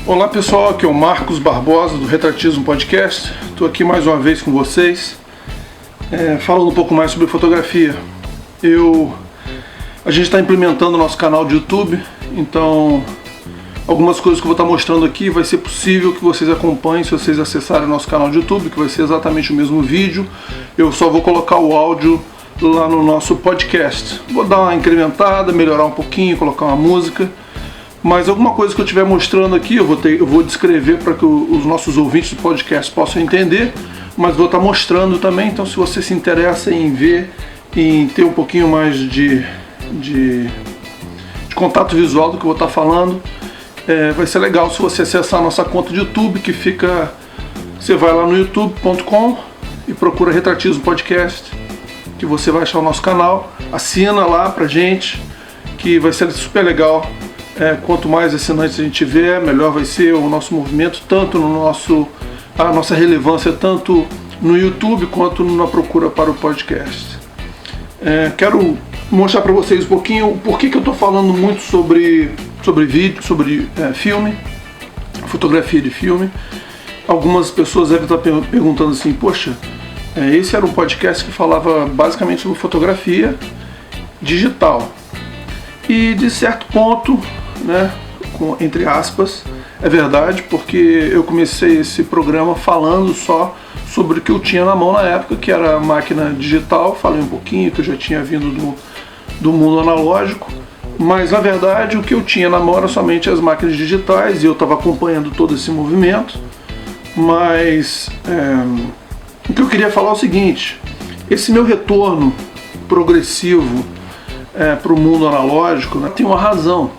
Olá pessoal, aqui é o Marcos Barbosa do Retratismo Podcast. Estou aqui mais uma vez com vocês, falando um pouco mais sobre fotografia. A gente está implementando o nosso canal de YouTube, então algumas coisas que eu vou estar mostrando aqui vai ser possível que vocês acompanhem se vocês acessarem o nosso canal de YouTube, que vai ser exatamente o mesmo vídeo. Eu só vou colocar o áudio lá no nosso podcast. Vou dar uma incrementada, melhorar um pouquinho, colocar uma música. Mas alguma coisa que eu estiver mostrando aqui, eu vou descrever para que os nossos ouvintes do podcast possam entender, mas vou estar mostrando também. Então, se você se interessa em ver, em ter um pouquinho mais de contato visual do que eu vou estar falando, vai ser legal se você acessar a nossa conta de YouTube, que fica... Você vai lá no youtube.com e procura Retratismo Podcast, que você vai achar o nosso canal, assina lá pra gente, que vai ser super legal. Quanto mais assinantes a gente tiver, melhor vai ser o nosso movimento, tanto a nossa relevância, tanto no YouTube quanto na procura para o podcast. Quero mostrar para vocês um pouquinho por que eu estou falando muito sobre vídeo, sobre filme, fotografia de filme. Algumas pessoas devem estar perguntando assim, poxa, esse era um podcast que falava basicamente sobre fotografia digital. E de certo ponto, entre aspas, é verdade, porque eu comecei esse programa falando só sobre o que eu tinha na mão na época, que era a máquina digital. Falei um pouquinho que eu já tinha vindo do mundo analógico, mas na verdade o que eu tinha na mão era somente as máquinas digitais e eu estava acompanhando todo esse movimento. Mas o que eu queria falar é o seguinte: esse meu retorno progressivo para o mundo analógico tem uma razão,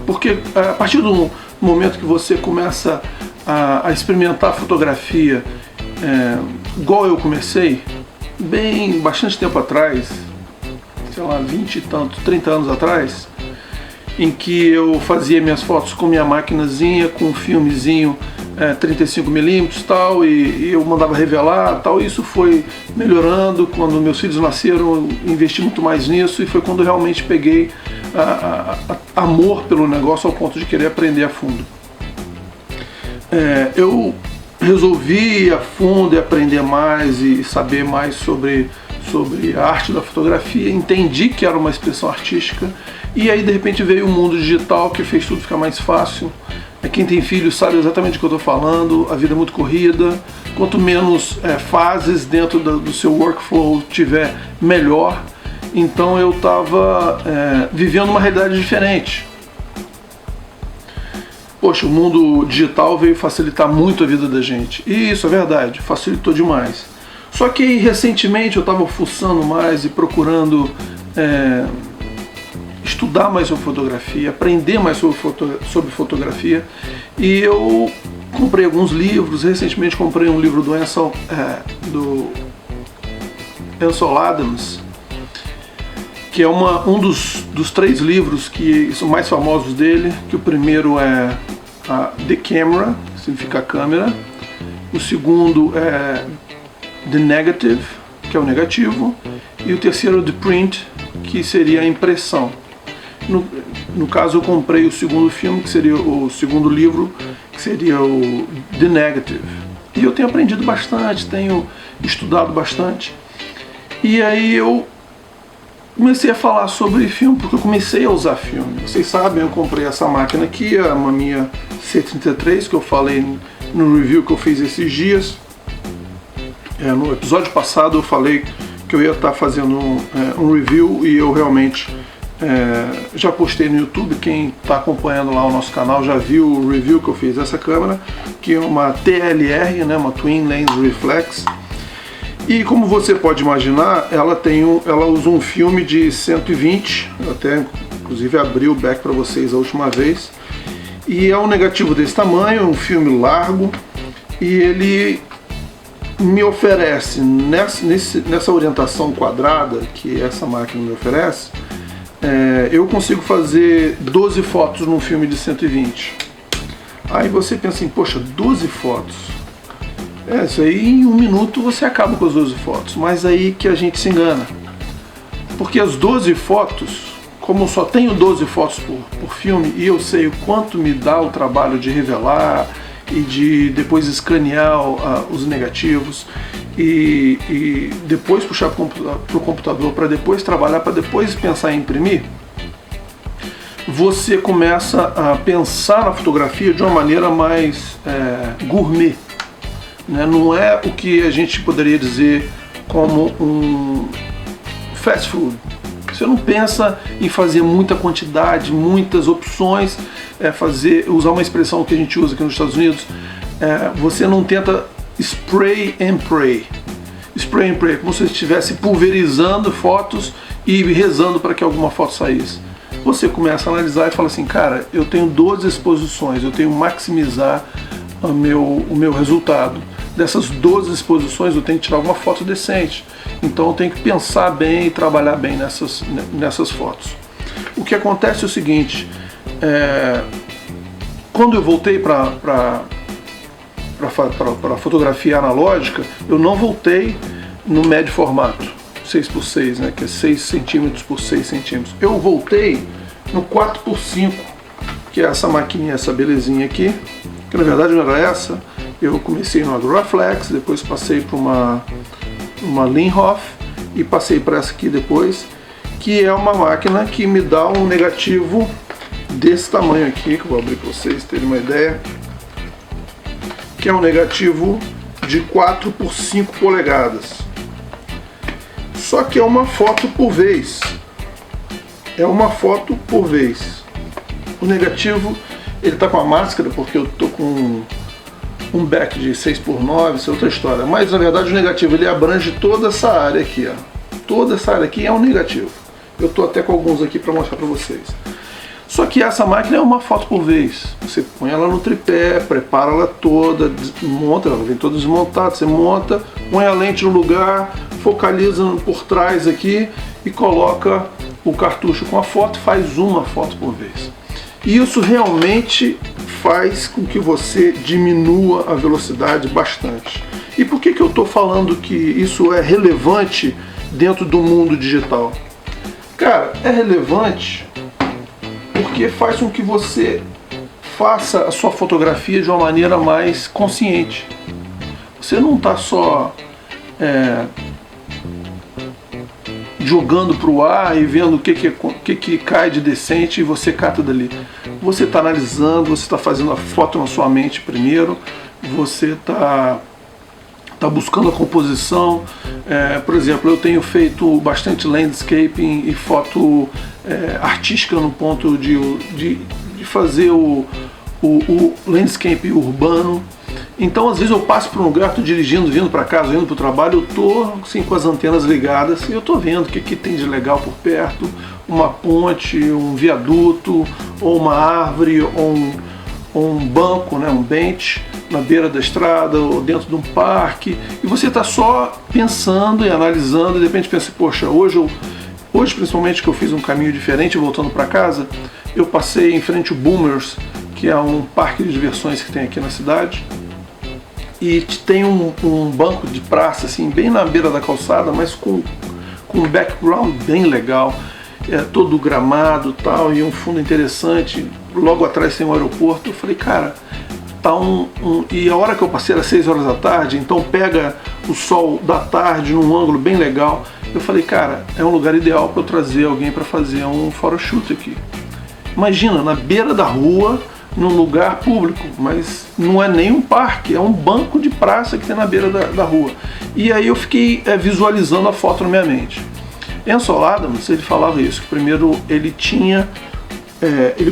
porque a partir do momento que você começa a experimentar fotografia, igual eu comecei, bastante tempo atrás, sei lá, 20 e tanto, 30 anos atrás, em que eu fazia minhas fotos com minha maquinazinha, com um filmezinho 35mm e tal, e eu mandava revelar tal. Isso foi melhorando. Quando meus filhos nasceram, eu investi muito mais nisso, e foi quando eu realmente peguei amor pelo negócio ao ponto de querer aprender a fundo. Eu resolvi ir a fundo e aprender mais e saber mais sobre a arte da fotografia. Entendi que era uma expressão artística, e aí de repente veio o mundo digital, que fez tudo ficar mais fácil. Quem tem filhos sabe exatamente o que eu estou falando. A vida é muito corrida, quanto menos fases dentro do seu workflow tiver, melhor. Então eu estava vivendo uma realidade diferente. Poxa, o mundo digital veio facilitar muito a vida da gente, e isso é verdade, facilitou demais. Só que recentemente eu estava fuçando mais e procurando estudar mais sobre fotografia, aprender mais sobre fotografia, e eu comprei alguns livros. Recentemente comprei um livro do Ansel Adams, que é um dos 3 livros que são mais famosos dele, que o primeiro é The Camera, que significa câmera, o segundo é The Negative, que é o negativo, e o terceiro é The Print, que seria a impressão. No caso, eu comprei o segundo filme, que seria o segundo livro, que seria o The Negative. E eu tenho aprendido bastante, tenho estudado bastante. E aí eu comecei a falar sobre filme, porque eu comecei a usar filme. Vocês sabem, eu comprei essa máquina aqui, a Mamiya C33, que eu falei no review que eu fiz esses dias. No episódio passado eu falei que eu ia estar fazendo um review, e eu realmente já postei no YouTube. Quem está acompanhando lá o nosso canal já viu o review que eu fiz dessa câmera, que é uma TLR, uma Twin Lens Reflex. E como você pode imaginar, ela usa um filme de 120, eu até inclusive abri o back para vocês a última vez, e é um negativo desse tamanho, um filme largo, e ele me oferece, nessa orientação quadrada que essa máquina me oferece, eu consigo fazer 12 fotos num filme de 120. Aí você pensa assim, poxa, 12 fotos? Isso aí em 1 minuto você acaba com as 12 fotos. Mas aí que a gente se engana. Porque as 12 fotos como eu só tenho 12 fotos por filme e eu sei o quanto me dá o trabalho de revelar e de depois escanear os negativos e depois puxar para o computador para depois trabalhar, para depois pensar em imprimir, você começa a pensar na fotografia de uma maneira mais gourmet, né? Não é o que a gente poderia dizer como um fast food. Você não pensa em fazer muita quantidade, muitas opções, usar uma expressão que a gente usa aqui nos Estados Unidos, você não tenta spray and pray. Spray and pray, como se você estivesse pulverizando fotos e rezando para que alguma foto saísse. Você começa a analisar e fala assim, cara, eu tenho 12 exposições, eu tenho que maximizar o meu resultado. Dessas 12 exposições eu tenho que tirar uma foto decente. Então eu tenho que pensar bem e trabalhar bem nessas fotos. O que acontece é o seguinte, quando eu voltei para a fotografia analógica, eu não voltei no médio formato, 6x6, né, que é 6 centímetros por 6 centímetros. Eu voltei no 4x5, que é essa maquininha, essa belezinha aqui, que na verdade não era essa. Eu comecei no Agroflex, depois passei para uma Linhof e passei para essa aqui depois, que é uma máquina que me dá um negativo desse tamanho aqui, que eu vou abrir para vocês terem uma ideia, que é um negativo de 4 por 5 polegadas. Só que é uma foto por vez. É uma foto por vez. O negativo, ele tá com a máscara porque eu tô com um back de 6x9, isso é outra história. Mas na verdade o negativo ele abrange toda essa área aqui, ó. Toda essa área aqui é um negativo. Eu tô até com alguns aqui para mostrar para vocês. Só que essa máquina é uma foto por vez. Você põe ela no tripé, prepara ela toda, monta, ela vem toda desmontada, você monta, põe a lente no lugar, focaliza por trás aqui e coloca o cartucho com a foto, faz uma foto por vez. E isso realmente faz com que você diminua a velocidade bastante. E por que eu estou falando que isso é relevante dentro do mundo digital? Cara, é relevante porque faz com que você faça a sua fotografia de uma maneira mais consciente. Você não está só jogando para o ar e vendo o que cai de decente e você cata dali. Você está analisando, você está fazendo a foto na sua mente primeiro, você está buscando a composição. Por exemplo, eu tenho feito bastante landscaping e foto artística no ponto de fazer o landscape urbano. Então, às vezes eu passo por um lugar, estou dirigindo, vindo para casa, indo para o trabalho, eu estou assim, com as antenas ligadas e eu estou vendo o que tem de legal por perto, uma ponte, um viaduto, ou uma árvore, ou um banco, né, um bench na beira da estrada, ou dentro de um parque, e você está só pensando e analisando, e de repente pensa, poxa, hoje principalmente que eu fiz um caminho diferente voltando para casa, eu passei em frente ao Boomers, que é um parque de diversões que tem aqui na cidade, e tem um banco de praça assim, bem na beira da calçada, mas com um background bem legal, todo gramado tal, e um fundo interessante, logo atrás tem um aeroporto. Eu falei, cara, tá e a hora que eu passei era 6 horas da tarde, então pega o sol da tarde num ângulo bem legal. Eu falei, cara, é um lugar ideal para eu trazer alguém para fazer um photoshoot aqui. Imagina, na beira da rua, num lugar público, mas não é nem um parque, é um banco de praça que tem na beira da rua. E aí eu fiquei visualizando a foto na minha mente. Ansel Adams, ele falava isso, que primeiro ele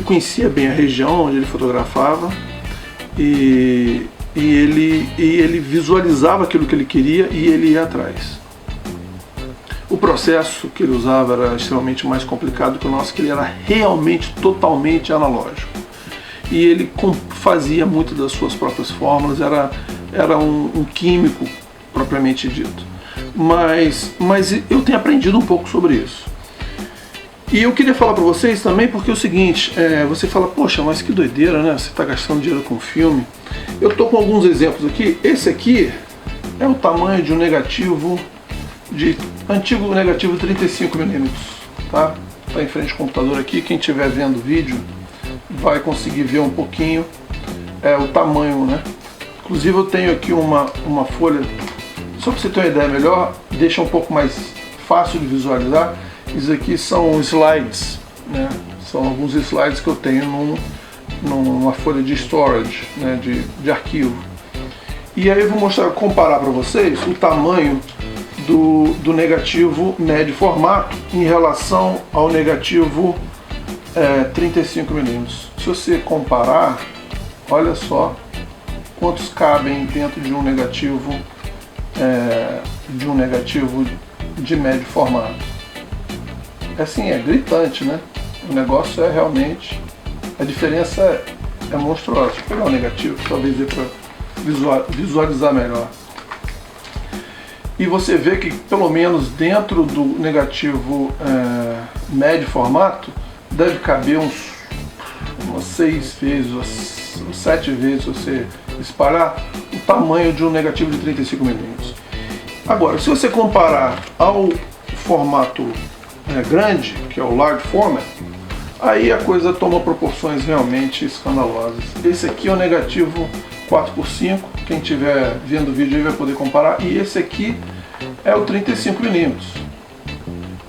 conhecia bem a região onde ele fotografava e ele visualizava aquilo que ele queria e ele ia atrás. O processo que ele usava era extremamente mais complicado que o nosso, que ele era realmente totalmente analógico. E ele fazia muito das suas próprias fórmulas, era um químico propriamente dito. Mas eu tenho aprendido um pouco sobre isso. E eu queria falar para vocês também, porque é o seguinte, você fala, poxa, mas que doideira, né? Você está gastando dinheiro com filme. Eu estou com alguns exemplos aqui. Esse aqui é o tamanho de um negativo, antigo negativo 35mm, tá? está em frente ao computador aqui, quem estiver vendo o vídeo vai conseguir ver um pouquinho o tamanho, né? Inclusive eu tenho aqui uma folha, só para você ter uma ideia melhor, deixa um pouco mais fácil de visualizar. Isso aqui são slides, né? São alguns slides que eu tenho numa folha de storage, né? de arquivo. E aí eu vou comparar para vocês o tamanho do negativo médio formato em relação ao negativo 35mm. Se você comparar, olha só quantos cabem dentro de um negativo de médio formato. Assim, é gritante, né? O negócio é realmente, a diferença é monstruosa. Deixa eu pegar o negativo, talvez dê para visualizar melhor. E você vê que pelo menos dentro do negativo médio formato deve caber umas 6 vezes ou 7 vezes, se você espalhar, o tamanho de um negativo de 35mm. Agora, se você comparar ao formato grande, que é o large format, aí a coisa toma proporções realmente escandalosas. Esse aqui é o negativo 4x5, quem estiver vendo o vídeo aí vai poder comparar, e esse aqui é o 35mm.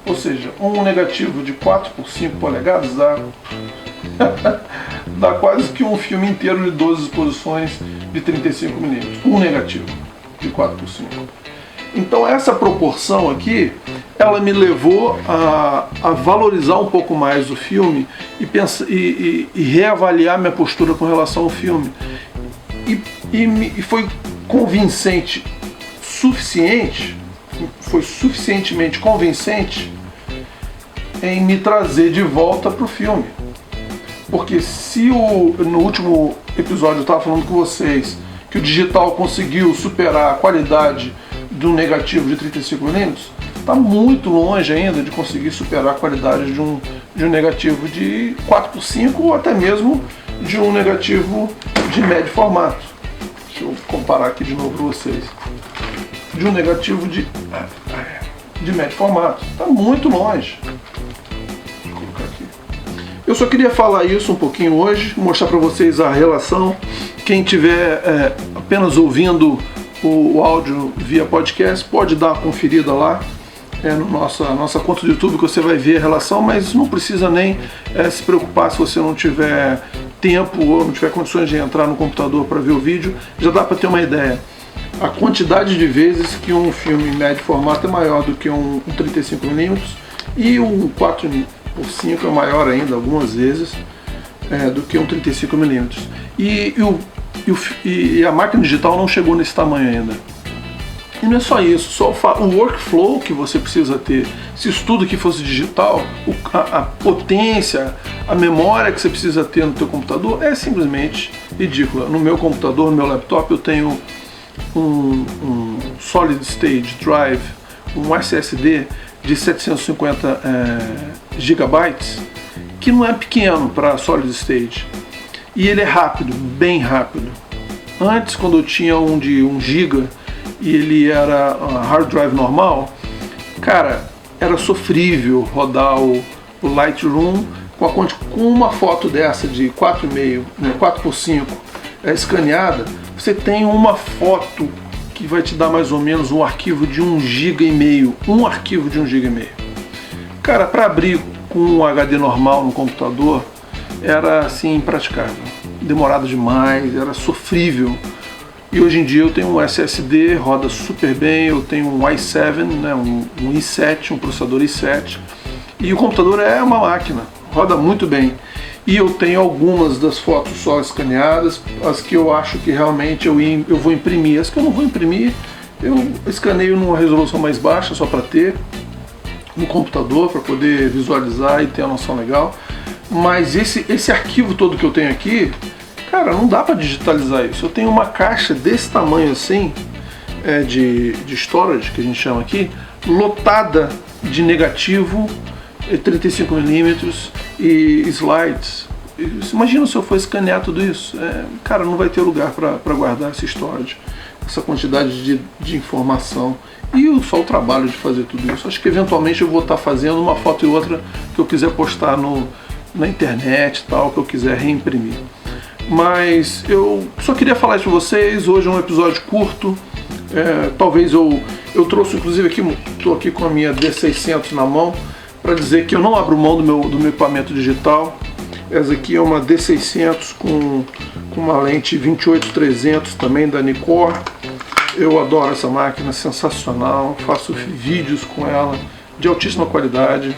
Ou seja, um negativo de 4x5 polegadas dá quase que um filme inteiro de 12 exposições de 35mm. Um negativo de 4x5. Então essa proporção aqui, ela me levou a valorizar um pouco mais o filme e reavaliar minha postura com relação ao filme. E foi convincente, foi suficientemente convincente em me trazer de volta para o filme. Porque se no último episódio eu estava falando com vocês que o digital conseguiu superar a qualidade do negativo de 35mm, está muito longe ainda de conseguir superar a qualidade de um negativo de 4x5 ou até mesmo de um negativo de médio formato. Deixa eu comparar aqui de novo para vocês. De um negativo de médio formato. Está muito longe. Deixa eu colocar aqui. Eu só queria falar isso um pouquinho hoje, mostrar para vocês a relação. Quem estiver apenas ouvindo o áudio via podcast, pode dar uma conferida lá na nossa conta do YouTube, que você vai ver a relação, mas não precisa nem se preocupar se você não tiver tempo ou não tiver condições de entrar no computador para ver o vídeo. Já dá para ter uma ideia. A quantidade de vezes que um filme em médio formato é maior do que um 35mm e um 4x5 é maior ainda, algumas vezes, do que um 35mm. E a máquina digital não chegou nesse tamanho ainda. E não é só isso, só o workflow que você precisa ter. Se isso tudo que fosse digital, a potência, a memória que você precisa ter no teu computador é simplesmente ridícula. No meu computador, no meu laptop, eu tenho um Solid State Drive, um SSD de 750 GB, que não é pequeno para Solid State. E ele é rápido, bem rápido. Antes, quando eu tinha um de 1 GB e ele era hard drive normal, cara, era sofrível rodar o Lightroom com uma foto dessa de 4,5, né, 4x5 escaneada. Você tem uma foto que vai te dar mais ou menos um arquivo de 1,5 GB, um arquivo de 1,5 GB. Cara, para abrir com um HD normal no computador era assim impraticável, demorado demais, era sofrível. E hoje em dia eu tenho um SSD, roda super bem, eu tenho um i7, né, um i7, um processador i7, e o computador é uma máquina, roda muito bem. E eu tenho algumas das fotos só escaneadas, as que eu acho que realmente eu vou imprimir. As que eu não vou imprimir, eu escaneio numa resolução mais baixa, só para ter no computador, para poder visualizar e ter uma noção legal. Mas esse arquivo todo que eu tenho aqui, cara, não dá para digitalizar isso. Eu tenho uma caixa desse tamanho assim, de storage, que a gente chama aqui, lotada de negativo 35mm e slides. Imagina se eu for escanear tudo isso. Cara, não vai ter lugar para guardar esse storage. essa quantidade de informação e só o trabalho de fazer tudo isso. Acho que eventualmente eu vou estar fazendo uma foto e outra que eu quiser postar na internet e tal, que eu quiser reimprimir. Mas eu só queria falar isso para vocês. Hoje é um episódio curto. Talvez eu trouxe, inclusive aqui, estou aqui com a minha D600 na mão para dizer que eu não abro mão do meu equipamento digital. Essa aqui é uma D600 com uma lente 28-300 também da Nikkor. Eu adoro essa máquina, sensacional, faço vídeos com ela de altíssima qualidade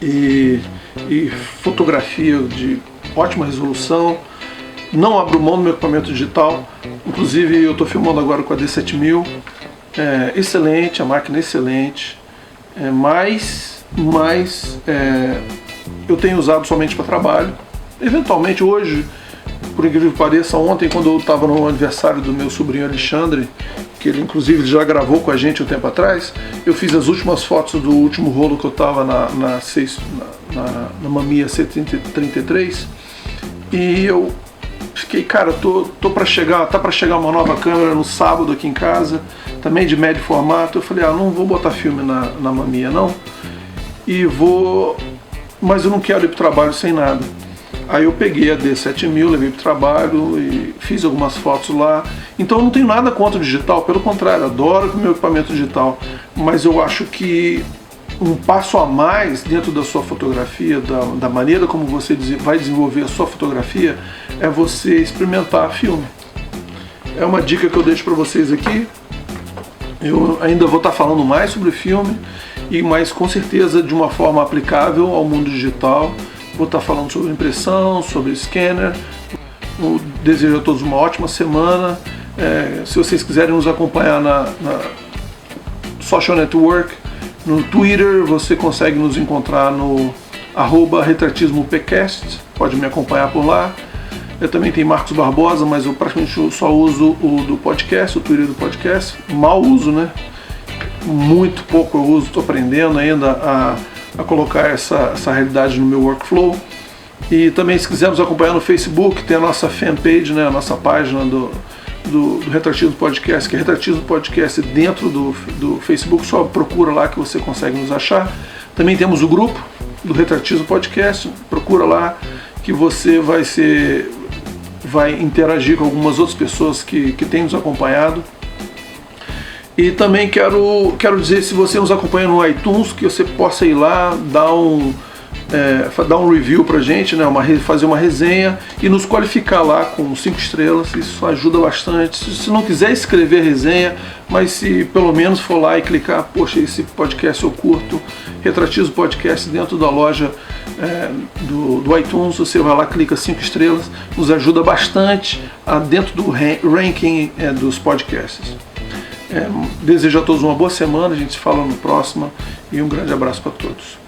e fotografia de ótima resolução. Não abro mão do meu equipamento digital, inclusive eu estou filmando agora com a D7000, excelente, a máquina é excelente, mas eu tenho usado somente para trabalho. Eventualmente hoje, por incrível que pareça, ontem quando eu estava no aniversário do meu sobrinho Alexandre, que ele inclusive já gravou com a gente um tempo atrás, eu fiz as últimas fotos do último rolo que eu estava na Mamiya C33 e eu fiquei, cara, tá para chegar uma nova câmera no sábado aqui em casa, também de médio formato. Eu falei, não vou botar filme na Mamiya não, mas eu não quero ir para o trabalho sem nada. Aí eu peguei a D7000, levei para o trabalho e fiz algumas fotos lá. Então eu não tenho nada contra o digital, pelo contrário, adoro o meu equipamento digital, mas eu acho que um passo a mais dentro da sua fotografia, da maneira como você vai desenvolver a sua fotografia, é você experimentar filme. É uma dica que eu deixo para vocês aqui. Eu ainda vou estar falando mais sobre filme, mas com certeza de uma forma aplicável ao mundo digital. Vou estar falando sobre impressão, sobre scanner. Eu desejo a todos uma ótima semana. Se vocês quiserem nos acompanhar na Social Network, no Twitter, você consegue nos encontrar no @retratismopcast. Pode me acompanhar por lá. Eu também tenho Marcos Barbosa, mas eu praticamente só uso o do podcast, o Twitter do podcast. Mal uso, né? Muito pouco eu uso, estou aprendendo ainda a colocar essa realidade no meu workflow. E também, se quiser nos acompanhar no Facebook, tem a nossa fanpage, né, a nossa página do Retratismo Podcast, que é Retratismo Podcast dentro do Facebook. Só procura lá que você consegue nos achar. Também temos o grupo do Retratismo Podcast, procura lá que você vai interagir com algumas outras pessoas que têm nos acompanhado. E também quero dizer, se você nos acompanha no iTunes, que você possa ir lá, dar um review pra gente, né, fazer uma resenha e nos qualificar lá com 5 estrelas. Isso ajuda bastante. Se não quiser escrever resenha, mas se pelo menos for lá e clicar, poxa, esse podcast eu curto, Retratismo Podcast dentro da loja do iTunes, você vai lá, clica 5 estrelas, nos ajuda bastante dentro do ranking dos podcasts. Desejo a todos uma boa semana, a gente se fala no próximo e um grande abraço para todos.